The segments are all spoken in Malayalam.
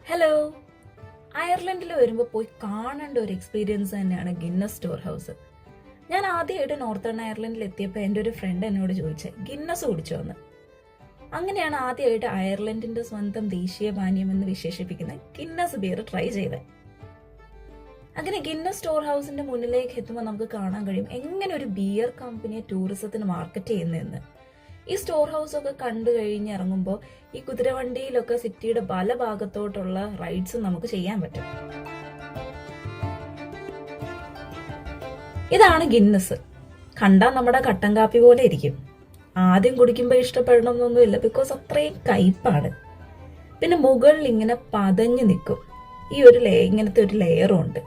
ഹലോ. അയർലൻഡിൽ വരുമ്പോൾ പോയി കാണേണ്ട ഒരു എക്സ്പീരിയൻസ് തന്നെയാണ് ഗിന്നസ് സ്റ്റോർ ഹൗസ്. ഞാൻ ആദ്യമായിട്ട് നോർത്തേൺ അയർലൻഡിൽ എത്തിയപ്പോൾ എൻ്റെ ഒരു ഫ്രണ്ട് എന്നോട് ചോദിച്ചത് ഗിന്നസ് കുടിച്ചോ എന്ന്. അങ്ങനെയാണ് ആദ്യമായിട്ട് അയർലൻഡിന്റെ സ്വന്തം ദേശീയ പാനീയം എന്ന് വിശേഷിപ്പിക്കുന്ന ഗിന്നസ് ബിയർ ട്രൈ ചെയ്തത്. അങ്ങനെ ഗിന്നസ് സ്റ്റോർ ഹൗസിന്റെ മുന്നിലേക്ക് എത്തുമ്പോൾ നമുക്ക് കാണാൻ കഴിയും എങ്ങനെ ഒരു ബിയർ കമ്പനിയെ ടൂറിസത്തിന് മാർക്കറ്റ് ചെയ്യുന്നതെന്ന്. ഈ സ്റ്റോർ ഹൗസ് ഒക്കെ കണ്ടു കഴിഞ്ഞ് ഇറങ്ങുമ്പോൾ ഈ കുതിരവണ്ടിയിലൊക്കെ സിറ്റിയുടെ പല ഭാഗത്തോട്ടുള്ള റൈഡ്സ് നമുക്ക് ചെയ്യാൻ പറ്റും. ഇതാണ് ഗിന്നസ്. കണ്ടാൽ നമ്മുടെ കട്ടൻ കാപ്പി പോലെ ഇരിക്കും. ആദ്യം കുടിക്കുമ്പോൾ ഇഷ്ടപ്പെടണമെന്നൊന്നുമില്ല, ബിക്കോസ് അത്രയും കയ്പാണ്. പിന്നെ മുകളിൽ ഇങ്ങനെ പതഞ്ഞു നിൽക്കും. ഈ ഒരു ഇങ്ങനത്തെ ഒരു ലെയറും ഉണ്ട്.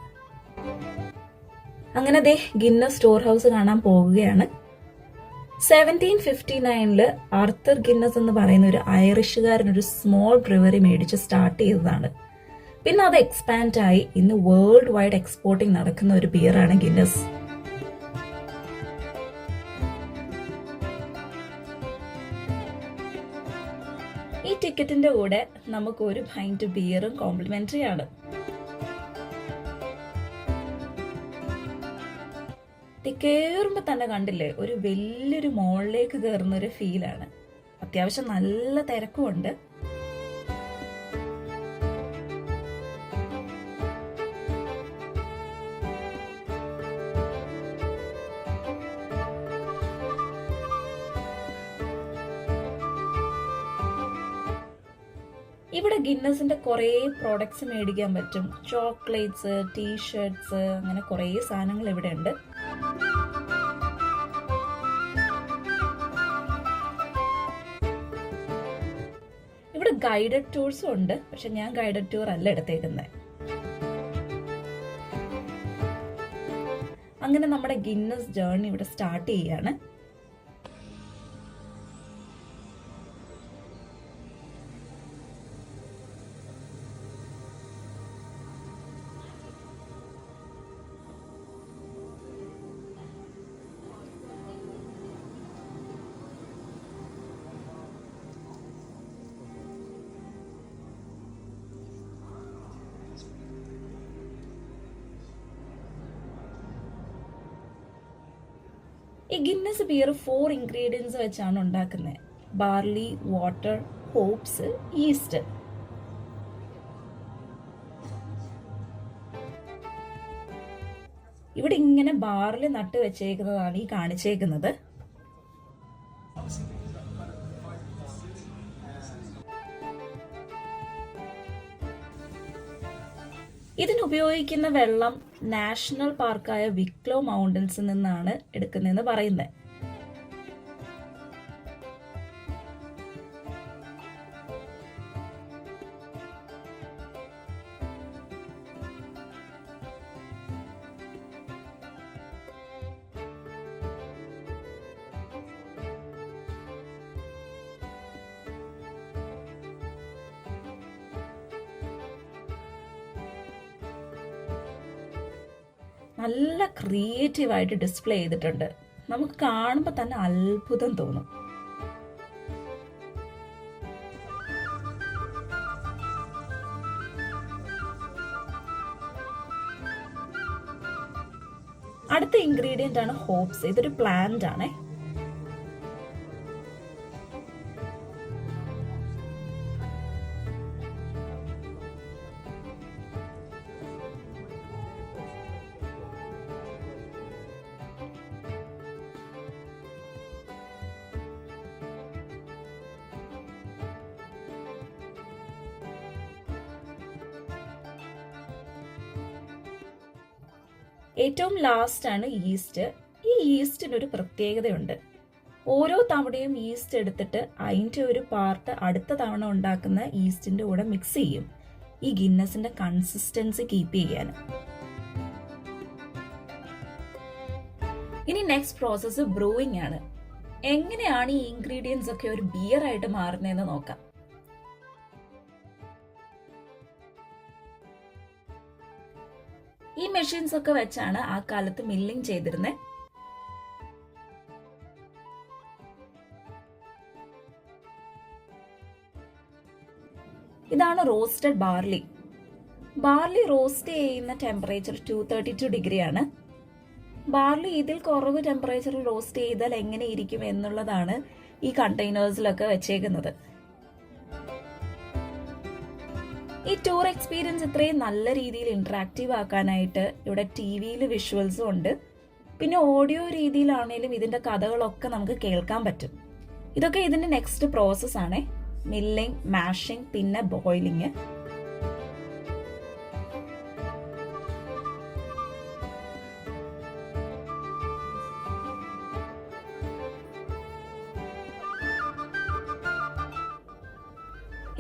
അങ്ങനെ ദേ ഗിന്നസ് സ്റ്റോർ ഹൗസ് കാണാൻ പോവുകയാണ്. 1759 ആർത്തർ ഗിന്നസ് എന്ന് പറയുന്ന ഒരു ഐറിഷുകാരൻ ഒരു സ്മോൾ ബ്രിവറി മേടിച്ച് സ്റ്റാർട്ട് ചെയ്തതാണ്. പിന്നെ അത് എക്സ്പാൻഡ് ആയി ഇന്ന് വേൾഡ് വൈഡ് എക്സ്പോർട്ടിംഗ് നടക്കുന്ന ഒരു ബിയറാണ് ഗിന്നസ്. ഈ ടിക്കറ്റിന്റെ കൂടെ നമുക്ക് ഒരു പൈന്റ് ബിയറും കോംപ്ലിമെന്ററി ആണ്. കേറുമ്പോ തന്നെ കണ്ടില്ലേ, ഒരു വലിയൊരു മോളിലേക്ക് കയറുന്ന ഒരു ഫീലാണ്. അത്യാവശ്യം നല്ല തിരക്കുമുണ്ട്. ഇവിടെ ഗിന്നസിന്റെ കുറെ പ്രോഡക്ട്സ് മേടിക്കാൻ പറ്റും. ചോക്ലേറ്റ്സ്, ടീഷർട്ട്സ്, അങ്ങനെ കുറെ സാധനങ്ങൾ ഇവിടെ ഉണ്ട്. ഇവിടെ ഗൈഡഡ് ടൂർസും ഉണ്ട്, പക്ഷെ ഞാൻ ഗൈഡഡ് ടൂർ അല്ല എടുത്തേക്കുന്നത്. അങ്ങനെ നമ്മുടെ ഗിന്നസ് ജേർണി ഇവിടെ സ്റ്റാർട്ട് ചെയ്യാണ്. ഈ ഗിന്നസ് ബിയർ 4 ഇൻഗ്രീഡിയൻസ് വെച്ചാണ് ഉണ്ടാക്കുന്നത്. Barley, water, hops, yeast. ഇവിടെ ഇങ്ങനെ ബാർലി നട്ട് വെച്ചേക്കുന്നതാണ് ഈ കാണിച്ചേക്കുന്നത്. ഇതിനുപയോഗിക്കുന്ന വെള്ളം നാഷണൽ പാർക്കായ വിക്ലോ മൗണ്ടൻസിൽ നിന്നാണ് എടുക്കുന്നതെന്ന് പറയുന്നത്. നല്ല ക്രിയേറ്റീവായിട്ട് ഡിസ്പ്ലേ ചെയ്തിട്ടുണ്ട്. നമുക്ക് കാണുമ്പോൾ തന്നെ അത്ഭുതം തോന്നും. അടുത്ത ഇൻഗ്രീഡിയന്റ് ആണ് ഹോപ്സ്. ഇതൊരു പ്ലാന്റ് ആണ്. ഏറ്റവും ലാസ്റ്റ് ആണ് ഈസ്റ്റ്. ഈ ഈസ്റ്റിന് ഒരു പ്രത്യേകതയുണ്ട്. ഓരോ തവണയും ഈസ്റ്റ് എടുത്തിട്ട് അതിൻ്റെ ഒരു പാർട്ട് അടുത്ത തവണ ഉണ്ടാക്കുന്ന ഈസ്റ്റിന്റെ കൂടെ മിക്സ് ചെയ്യും, ഈ ഗിന്നസിന്റെ കൺസിസ്റ്റൻസി കീപ്പ് ചെയ്യാൻ. ഇനി നെക്സ്റ്റ് പ്രോസസ്സ് ബ്രൂയിങ് ആണ്. എങ്ങനെയാണ് ഈ ഇൻഗ്രീഡിയൻസ് ഒക്കെ ഒരു ബിയർ ആയിട്ട് മാറുന്നതെന്ന് നോക്കാം. ഈ മെഷീൻസ് ഒക്കെ വെച്ചാണ് ആ കാലത്ത് മില്ലിംഗ് ചെയ്തിരുന്നത്. ഇതാണ് റോസ്റ്റഡ് ബാർലി. ബാർലി റോസ്റ്റ് ചെയ്യുന്ന ടെമ്പറേച്ചർ 232 ഡിഗ്രിയാണ്. ബാർലി ഇതിൽ കുറവ് ടെമ്പറേച്ചറിൽ റോസ്റ്റ് ചെയ്താൽ എങ്ങനെ ഇരിക്കും എന്നുള്ളതാണ് ഈ കണ്ടെയ്നേഴ്സിലൊക്കെ വെച്ചേക്കുന്നത്. ഈ ടൂർ എക്സ്പീരിയൻസ് ഇത്രയും നല്ല രീതിയിൽ ഇന്ററാക്റ്റീവ് ആക്കാനായിട്ട് ഇവിടെ ടിവിയിൽ വിഷ്വൽസും ഉണ്ട്. പിന്നെ ഓഡിയോ രീതിയിലാണേലും ഇതിന്റെ കഥകളൊക്കെ നമുക്ക് കേൾക്കാൻ പറ്റും. ഇതൊക്കെ ഇതിന്റെ നെക്സ്റ്റ് പ്രോസസ് ആണ്. മില്ലിംഗ്, മാഷിംഗ്, പിന്നെ ബോയിലിംഗ്.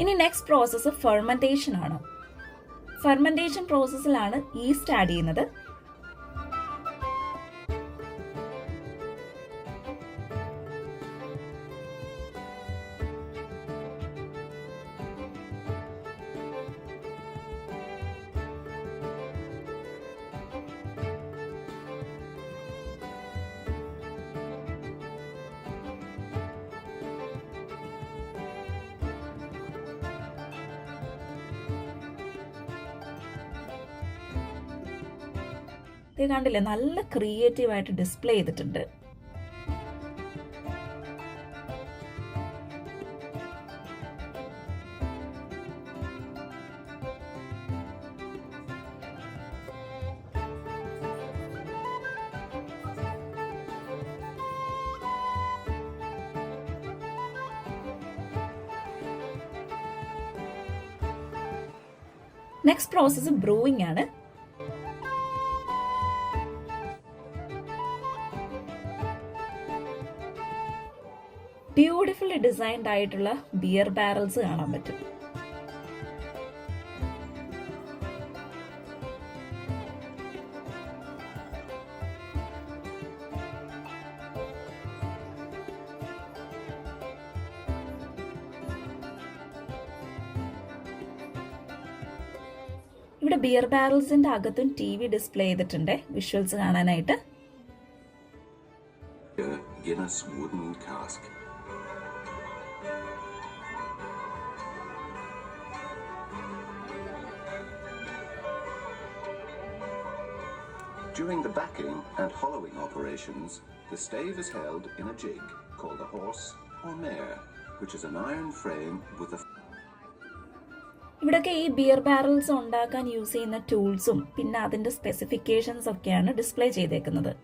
ഇനി നെക്സ്റ്റ് പ്രോസസ്സ് ഫെർമെന്റേഷൻ ആണ്. ഫെർമെന്റേഷൻ പ്രോസസ്സിലാണ് ഈസ്റ്റ് ആഡ് ചെയ്യുന്നത്. ഇത് കണ്ടില്ലേ, നല്ല ക്രിയേറ്റീവ് ആയിട്ട് ഡിസ്പ്ലേ ചെയ്തിട്ടുണ്ട്. നെക്സ്റ്റ് പ്രോസസ്സ് ബ്രൂയിങ് ആണ്. ബ്യൂട്ടിഫുള്ളി ഡിസൈൻഡ് ആയിട്ടുള്ള ബിയർ ബാരൽസ് കാണാൻ പറ്റും. ഇവിടെ ബിയർ ബാരൽസിന്റെ അകത്തും ടിവി ഡിസ്പ്ലേ ചെയ്തിട്ടുണ്ട് വിഷ്വൽസ് കാണാനായിട്ട്. Guinness wooden cask. During the backing and hollowing operations, the stave is held in a jig called a horse or mare, which is an iron frame with a... ഇവിടൊക്കെ ഈ ബിയർ ബാരൽസ് ഉണ്ടാക്കാൻ യൂസ് ചെയ്യുന്ന ടൂൾസും പിന്നെ അതിന്റെ സ്പെസിഫിക്കേഷൻസ് ഒക്കെയാണ് ഡിസ്പ്ലേ ചെയ്തേക്കുന്നത്.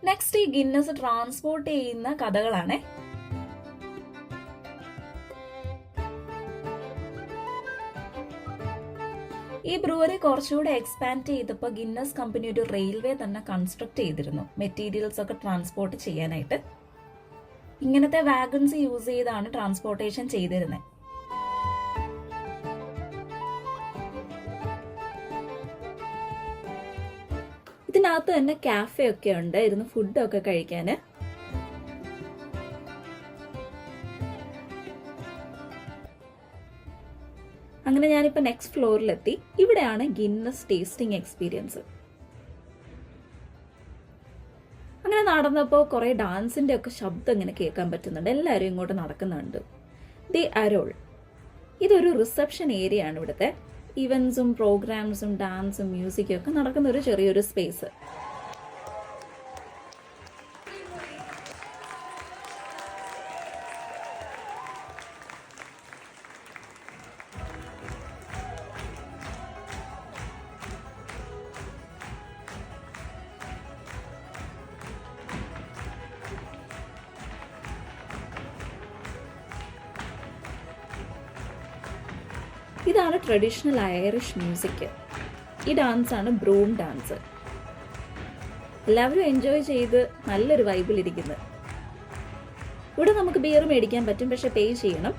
നെക്സ്റ്റ് ഈ ഗിന്നസ് ട്രാൻസ്പോർട്ട് ചെയ്യുന്ന കഥകളാണ്. ഈ ബ്രൂവറി കുറച്ചുകൂടെ എക്സ്പാൻഡ് ചെയ്തപ്പോൾ ഗിന്നസ് കമ്പനി ഒരു റെയിൽവേ തന്നെ കൺസ്ട്രക്ട് ചെയ്തിരുന്നു മെറ്റീരിയൽസ് ഒക്കെ ട്രാൻസ്പോർട്ട് ചെയ്യാനായിട്ട്. ഇങ്ങനത്തെ വാഗൺസ് യൂസ് ചെയ്താണ് ട്രാൻസ്പോർട്ടേഷൻ ചെയ്തിരുന്നത്. ഇതിനകത്ത് തന്നെ കാഫെ ഒക്കെ ഉണ്ട്, ഇരുന്ന് ഫുഡൊക്കെ കഴിക്കാൻ. അങ്ങനെ ഞാനിപ്പോൾ നെക്സ്റ്റ് ഫ്ലോറിലെത്തി. ഇവിടെയാണ് ഗിന്നസ് ടേസ്റ്റിംഗ് എക്സ്പീരിയൻസ്. അങ്ങനെ നടന്നപ്പോൾ കുറെ ഡാൻസിന്റെ ഒക്കെ ശബ്ദം ഇങ്ങനെ കേൾക്കാൻ പറ്റുന്നുണ്ട്. എല്ലാവരും ഇങ്ങോട്ട് നടക്കുന്നുണ്ട്. ദി അരോൾ, ഇതൊരു റിസപ്ഷൻ ഏരിയ ആണ്. ഇവിടുത്തെ ഇവന്റ്സും പ്രോഗ്രാംസും ഡാൻസും മ്യൂസിക്കും ഒക്കെ നടക്കുന്ന ഒരു ചെറിയൊരു സ്പേസ്. ഇതാണ് ട്രഡീഷണൽ ഐറിഷ് മ്യൂസിക്. ഈ ഡാൻസാണ് ബ്രൂം ഡാൻസ്. എല്ലാവരും എൻജോയ് ചെയ്ത് നല്ലൊരു വൈബിലിരിക്കുന്നത്. ഇവിടെ നമുക്ക് ബിയർ മേടിക്കാൻ പറ്റും, പക്ഷെ പേ ചെയ്യണം.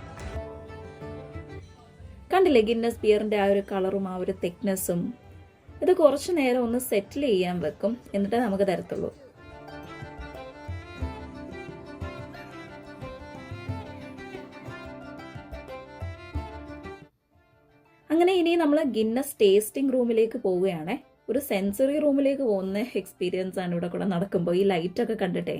കണ്ടില്ലേ ഗിന്നസ് ബിയറിന്റെ ആ ഒരു കളറും ആ ഒരു തിക്നെസ്സും. ഇത് കുറച്ചു നേരം ഒന്ന് സെറ്റിൽ ചെയ്യാൻ വെക്കും, എന്നിട്ടേ നമുക്ക് തരത്തുള്ളൂ. അങ്ങനെ ഇനി നമ്മൾ ഗിന്നസ് ടേസ്റ്റിംഗ് റൂമിലേക്ക് പോവുകയാണേ. ഒരു സെൻസറി റൂമിലേക്ക് പോകുന്ന എക്സ്പീരിയൻസ് ആണ് ഇവിടെ കൂടെ നടക്കുമ്പോൾ, ഈ ലൈറ്റ് ഒക്കെ കണ്ടിട്ടേ.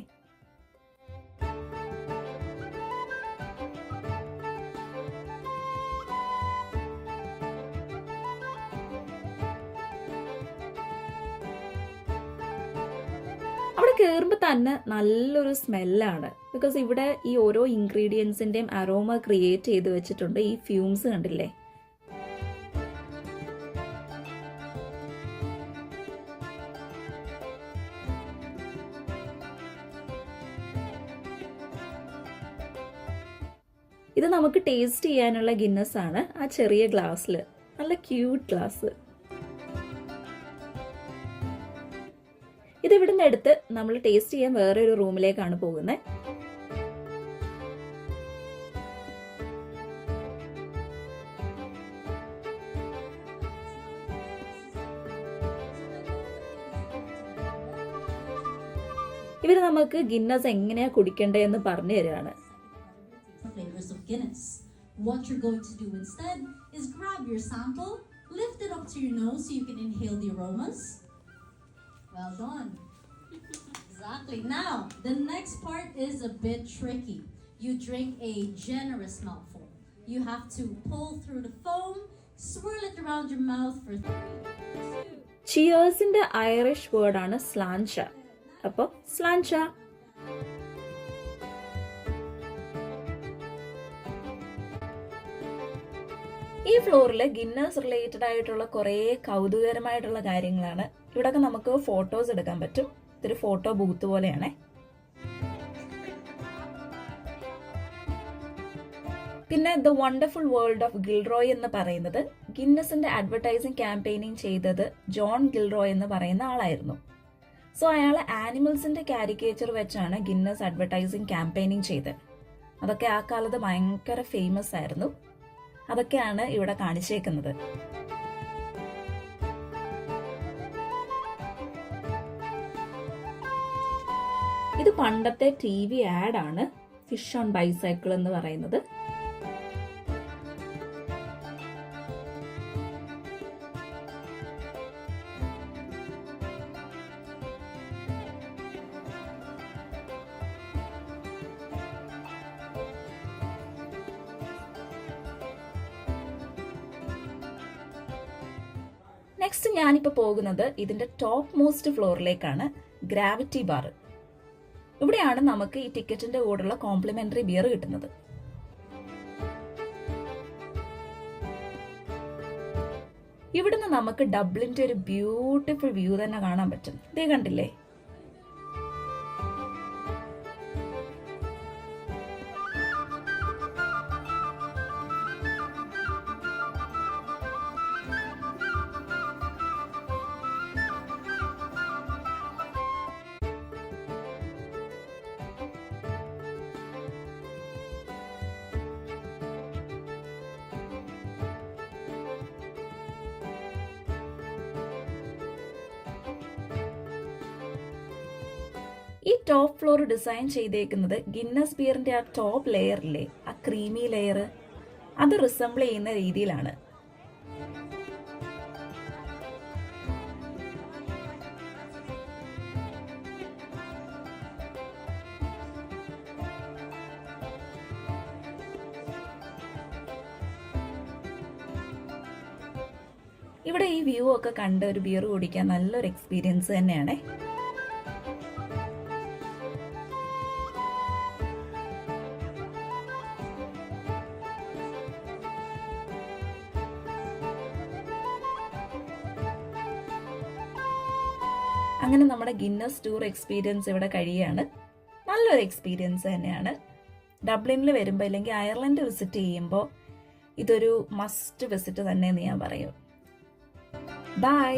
അവിടെ കയറുമ്പോൾ തന്നെ നല്ലൊരു സ്മെല്ലാണ്. ബിക്കോസ് ഇവിടെ ഈ ഓരോ ഇൻഗ്രീഡിയൻസിന്റെയും അരോമ ക്രിയേറ്റ് ചെയ്ത് വെച്ചിട്ടുണ്ട്. ഈ ഫ്യൂംസ് കണ്ടില്ലേ. ഇത് നമുക്ക് ടേസ്റ്റ് ചെയ്യാനുള്ള ഗിന്നസ് ആണ്. ആ ചെറിയ ഗ്ലാസ്സിൽ, നല്ല ക്യൂട്ട് ഗ്ലാസ്. ഇത് ഇവിടുന്ന് എടുത്ത് നമ്മൾ ടേസ്റ്റ് ചെയ്യാൻ വേറെ ഒരു റൂമിലേക്കാണ് പോകുന്നത്. ഇവര് നമുക്ക് ഗിന്നസ് എങ്ങനെയാ കുടിക്കേണ്ടതെന്ന് പറഞ്ഞു തരികയാണ്. Flavors of Guinness. What you're going to do instead is grab your sample, lift it up to your nose so you can inhale the aromas. Well done. Exactly. Now, the next part is a bit tricky. You drink a generous mouthful. You have to pull through the foam, swirl it around your mouth for 3, 2. ചിയേഴ്സിന്റെ Irish word ആണ് സ്ലാൻഷ. അപ്പൊ സ്ലാൻഷ. ഈ ഫ്ലോറിൽ ഗിന്നസ് റിലേറ്റഡ് ആയിട്ടുള്ള കുറേ കൗതുകകരമായിട്ടുള്ള കാര്യങ്ങളാണ്. ഇവിടെയൊക്കെ നമുക്ക് ഫോട്ടോസ് എടുക്കാൻ പറ്റും. ഇതൊരു ഫോട്ടോ ബൂത്ത് പോലെയാണേ. പിന്നെ the wonderful world of Gilroy എന്ന് പറയുന്നത് ഗിന്നസിന്റെ അഡ്വർടൈസിങ് ക്യാമ്പയിനിങ് ചെയ്തത് ജോൺ ഗിൽറോയ് എന്ന് പറയുന്ന ആളായിരുന്നു. സോ അയാൾ ആനിമൽസിന്റെ കാരിക്കേച്ചർ വെച്ചാണ് ഗിന്നസ് അഡ്വർടൈസിങ് ക്യാമ്പയിനിങ് ചെയ്തത്. അതൊക്കെ ആ കാലത്ത് ഭയങ്കര ഫേമസ് ആയിരുന്നു. അതൊക്കെയാണ് ഇവിടെ കാണിച്ചേക്കുന്നത്. ഇത് പണ്ടത്തെ TV ആഡ് ആണ്, ഫിഷ് ഓൺ ബൈസൈക്കിൾ എന്ന് പറയുന്നത്. നെക്സ്റ്റ് ഞാനിപ്പോൾ പോകുന്നത് ഇതിന്റെ ടോപ്പ് മോസ്റ്റ് ഫ്ലോറിലേക്കാണ്, ഗ്രാവിറ്റി ബാർ. ഇവിടെയാണ് നമുക്ക് ഈ ടിക്കറ്റിന്റെ കൂടെയുള്ള കോംപ്ലിമെന്ററി ബിയർ കിട്ടുന്നത്. ഇവിടുന്ന് നമുക്ക് ഡബ്ലിന്റെ ഒരു ബ്യൂട്ടിഫുൾ വ്യൂ തന്നെ കാണാൻ പറ്റും. ഇതേ കണ്ടില്ലേ. ഈ ടോപ്പ് ഫ്ലോർ ഡിസൈൻ ചെയ്തേക്കുന്നത് ഗിന്നസ് ബിയറിന്റെ ആ ടോപ്പ് ലെയറില്ലേ, ആ ക്രീമി ലെയർ, അത് റിസംബിൾ ചെയ്യുന്ന രീതിയിലാണ്. ഇവിടെ ഈ വ്യൂ ഒക്കെ കണ്ട് ഒരു ബിയർ കുടിക്കാൻ നല്ലൊരു എക്സ്പീരിയൻസ് തന്നെയാണ്. അങ്ങനെ നമ്മുടെ ഗിന്നസ് ടൂർ എക്സ്പീരിയൻസ് ഇവിടെ കഴിയാണ്. നല്ലൊരു എക്സ്പീരിയൻസ് തന്നെയാണ്. ഡബ്ലിനിൽ വരുമ്പോൾ അല്ലെങ്കിൽ അയർലൻഡ് വിസിറ്റ് ചെയ്യുമ്പോൾ ഇതൊരു മസ്റ്റ് വിസിറ്റ് തന്നെ എന്ന് ഞാൻ പറയും. ബൈ.